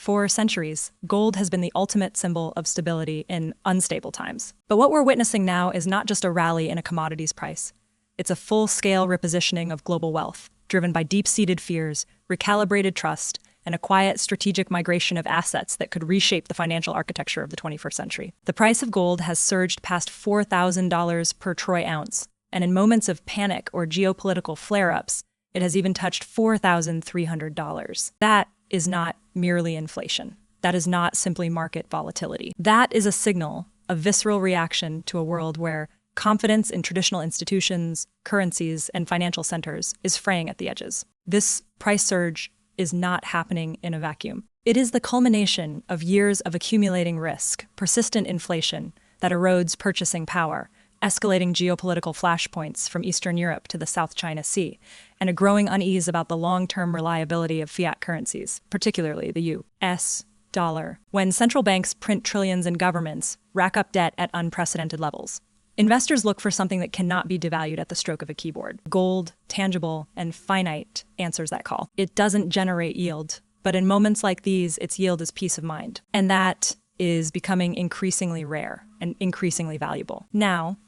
For centuries, gold has been the ultimate symbol of stability in unstable times. But what we're witnessing now is not just a rally in a commodities price. It's a full-scale repositioning of global wealth, driven by deep-seated fears, recalibrated trust, and a quiet strategic migration of assets that could reshape the financial architecture of the 21st century. The price of gold has surged past $4,000 per troy ounce, and in moments of panic or geopolitical flare-ups, it has even touched $4,300. That is not merely inflation. That is not simply market volatility. That is a signal, a visceral reaction to a world where confidence in traditional institutions, currencies, and financial centers is fraying at the edges. This price surge is not happening in a vacuum. It is the culmination of years of accumulating risk, persistent inflation that erodes purchasing power, escalating geopolitical flashpoints from Eastern Europe to the South China Sea, and a growing unease about the long-term reliability of fiat currencies, particularly the U.S. dollar. When central banks print trillions and governments rack up debt at unprecedented levels, investors look for something that cannot be devalued at the stroke of a keyboard. Gold, tangible, and finite answers that call. It doesn't generate yield, but in moments like these, its yield is peace of mind. And that is becoming increasingly rare and increasingly valuable. Now,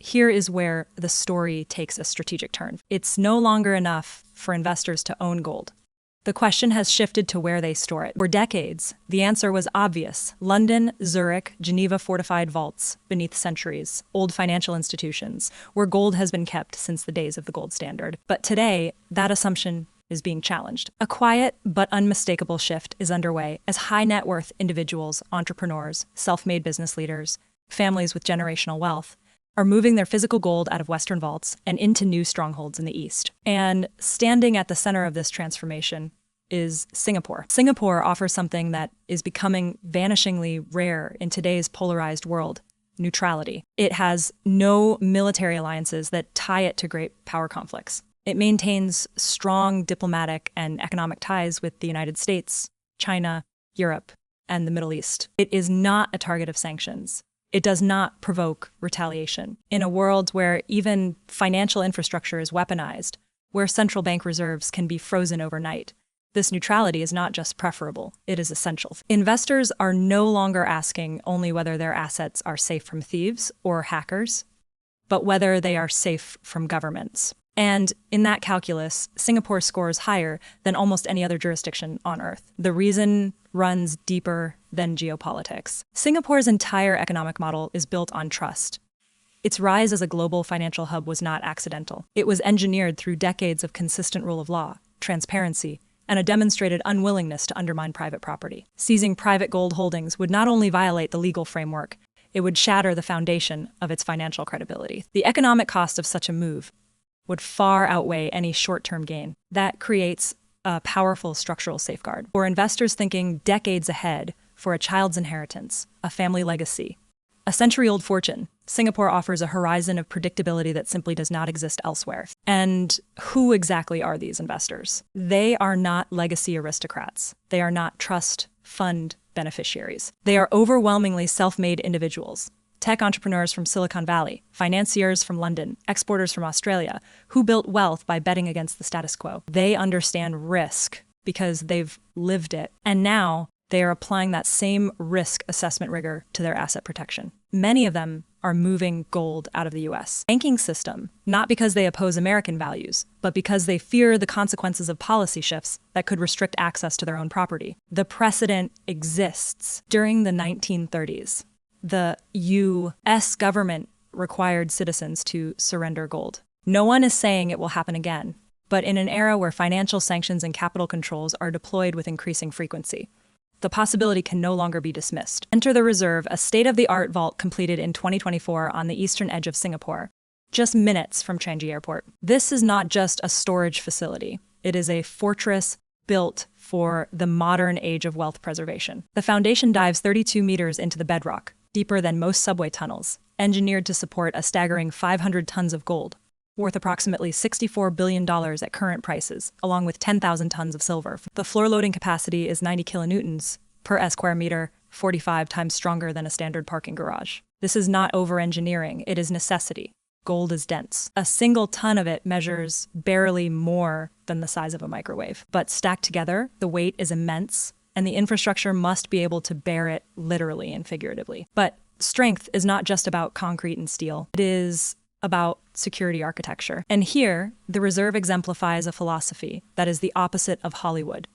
here is where the story takes a strategic turn. It's no longer enough for investors to own gold. The question has shifted to where they store it. For decades, the answer was obvious. London, Zurich, Geneva fortified vaults beneath centuries, old financial institutions, where gold has been kept since the days of the gold standard. But today, that assumption is being challenged. A quiet but unmistakable shift is underway as high net worth individuals, entrepreneurs, self-made business leaders, families with generational wealth, are moving their physical gold out of Western vaults and into new strongholds in the East. And standing at the center of this transformation is Singapore. Singapore offers something that is becoming vanishingly rare in today's polarized world: neutrality. It has no military alliances that tie it to great power conflicts. It maintains strong diplomatic and economic ties with the United States, China, Europe, and the Middle East. It is not a target of sanctions. It does not provoke retaliation. In a world where even financial infrastructure is weaponized, where central bank reserves can be frozen overnight, this neutrality is not just preferable, it is essential. Investors are no longer asking only whether their assets are safe from thieves or hackers, but whether they are safe from governments. And in that calculus, Singapore scores higher than almost any other jurisdiction on Earth. The reason runs deeper than geopolitics. Singapore's entire economic model is built on trust. Its rise as a global financial hub was not accidental. It was engineered through decades of consistent rule of law, transparency, and a demonstrated unwillingness to undermine private property. Seizing private gold holdings would not only violate the legal framework, it would shatter the foundation of its financial credibility. The economic cost of such a move would far outweigh any short-term gain. That creates a powerful structural safeguard. For investors thinking decades ahead for a child's inheritance, a family legacy, a century-old fortune, Singapore offers a horizon of predictability that simply does not exist elsewhere. And who exactly are these investors? They are not legacy aristocrats. They are not trust fund beneficiaries. They are overwhelmingly self-made individuals. Tech entrepreneurs from Silicon Valley, financiers from London, exporters from Australia, who built wealth by betting against the status quo. They understand risk because they've lived it. And now they are applying that same risk assessment rigor to their asset protection. Many of them are moving gold out of the U.S. banking system, not because they oppose American values, but because they fear the consequences of policy shifts that could restrict access to their own property. The precedent exists. During the 1930s, the U.S. government required citizens to surrender gold. No one is saying it will happen again, but in an era where financial sanctions and capital controls are deployed with increasing frequency, the possibility can no longer be dismissed. Enter the Reserve, a state-of-the-art vault completed in 2024 on the eastern edge of Singapore, just minutes from Changi Airport. This is not just a storage facility. It is a fortress built for the modern age of wealth preservation. The foundation dives 32 meters into the bedrock, deeper than most subway tunnels, engineered to support a staggering 500 tons of gold, worth approximately $64 billion at current prices, along with 10,000 tons of silver. The floor loading capacity is 90 kilonewtons per square meter, 45 times stronger than a standard parking garage. This is not over-engineering, it is necessity. Gold is dense. A single ton of it measures barely more than the size of a microwave. But stacked together, the weight is immense, and the infrastructure must be able to bear it literally and figuratively. But strength is not just about concrete and steel. It is about security architecture. And here, the Reserve exemplifies a philosophy that is the opposite of Hollywood.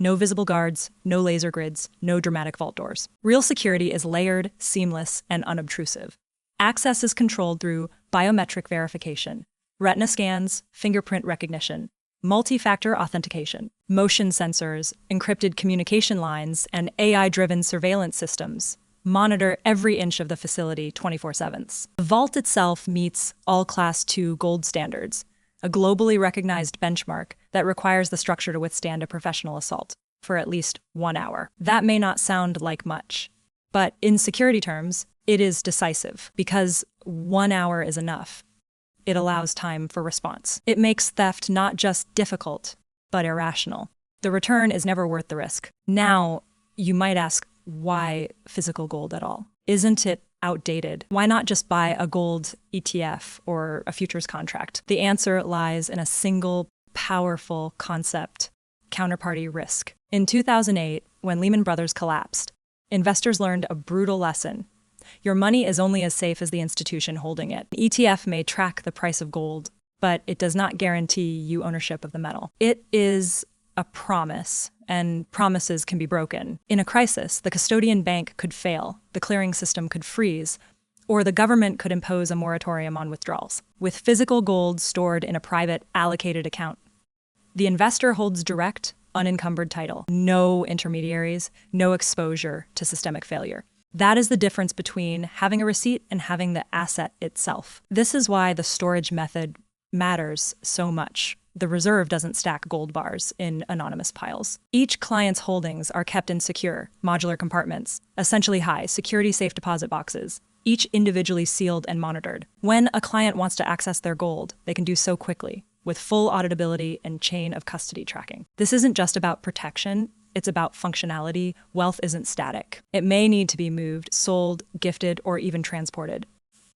No visible guards, no laser grids, no dramatic vault doors. Real security is layered, seamless, and unobtrusive. Access is controlled through biometric verification, retina scans, fingerprint recognition, multi-factor authentication, motion sensors, encrypted communication lines, and AI-driven surveillance systems monitor every inch of the facility 24/7. The vault itself meets all Class II gold standards, a globally recognized benchmark that requires the structure to withstand a professional assault for at least 1 hour. That may not sound like much, but in security terms, it is decisive because 1 hour is enough. It allows time for response. It makes theft not just difficult, but irrational. The return is never worth the risk. Now, you might ask, why physical gold at all? Isn't it outdated? Why not just buy a gold ETF or a futures contract? The answer lies in a single powerful concept: counterparty risk. In 2008, when Lehman Brothers collapsed, investors learned a brutal lesson. Your money is only as safe as the institution holding it. An ETF may track the price of gold, but it does not guarantee you ownership of the metal. It is a promise, and promises can be broken. In a crisis, the custodian bank could fail, the clearing system could freeze, or the government could impose a moratorium on withdrawals. With physical gold stored in a private, allocated account, the investor holds direct, unencumbered title. No intermediaries, no exposure to systemic failure. That is the difference between having a receipt and having the asset itself. This is why the storage method matters so much. The Reserve doesn't stack gold bars in anonymous piles. Each client's holdings are kept in secure, modular compartments, essentially high, security-safe deposit boxes, each individually sealed and monitored. When a client wants to access their gold, they can do so quickly, with full auditability and chain of custody tracking. This isn't just about protection, it's about functionality. Wealth isn't static. It may need to be moved, sold, gifted, or even transported.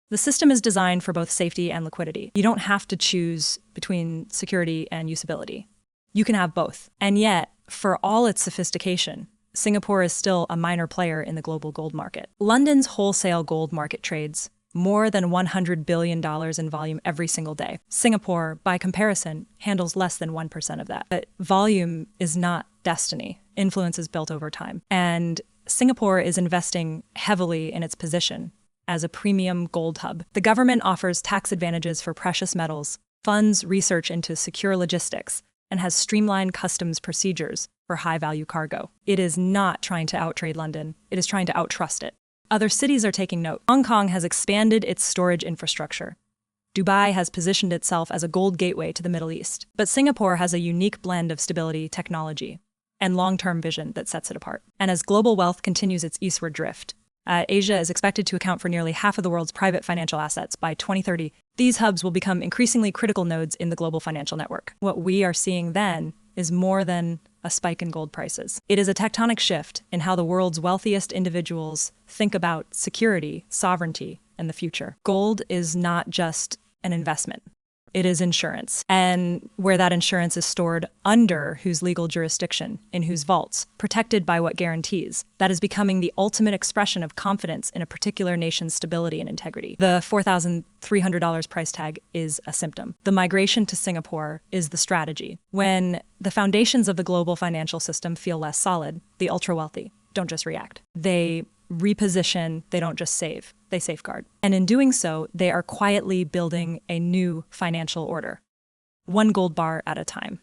The system is designed for both safety and liquidity. You don't have to choose between security and usability. You can have both. And yet, for all its sophistication, Singapore is still a minor player in the global gold market. London's wholesale gold market trades more than $100 billion in volume every single day. Singapore, by comparison, handles less than 1% of that. But volume is not destiny. Influence is built over time. And Singapore is investing heavily in its position as a premium gold hub. The government offers tax advantages for precious metals, funds research into secure logistics, and has streamlined customs procedures for high-value cargo. It is not trying to outtrade London. It is trying to outtrust it. Other cities are taking note. Hong Kong has expanded its storage infrastructure. Dubai has positioned itself as a gold gateway to the Middle East. But Singapore has a unique blend of stability, technology, and long-term vision that sets it apart. And as global wealth continues its eastward drift, Asia is expected to account for nearly half of the world's private financial assets by 2030. These hubs will become increasingly critical nodes in the global financial network. What we are seeing then is more than a spike in gold prices. It is a tectonic shift in how the world's wealthiest individuals think about security, sovereignty, and the future. Gold is not just an investment. It is insurance. And where that insurance is stored under whose legal jurisdiction, in whose vaults, protected by what guarantees, that is becoming the ultimate expression of confidence in a particular nation's stability and integrity. The $4,300 price tag is a symptom. The migration to Singapore is the strategy. When the foundations of the global financial system feel less solid, the ultra-wealthy don't just react. They reposition, they don't just save, they safeguard. And in doing so, they are quietly building a new financial order, one gold bar at a time.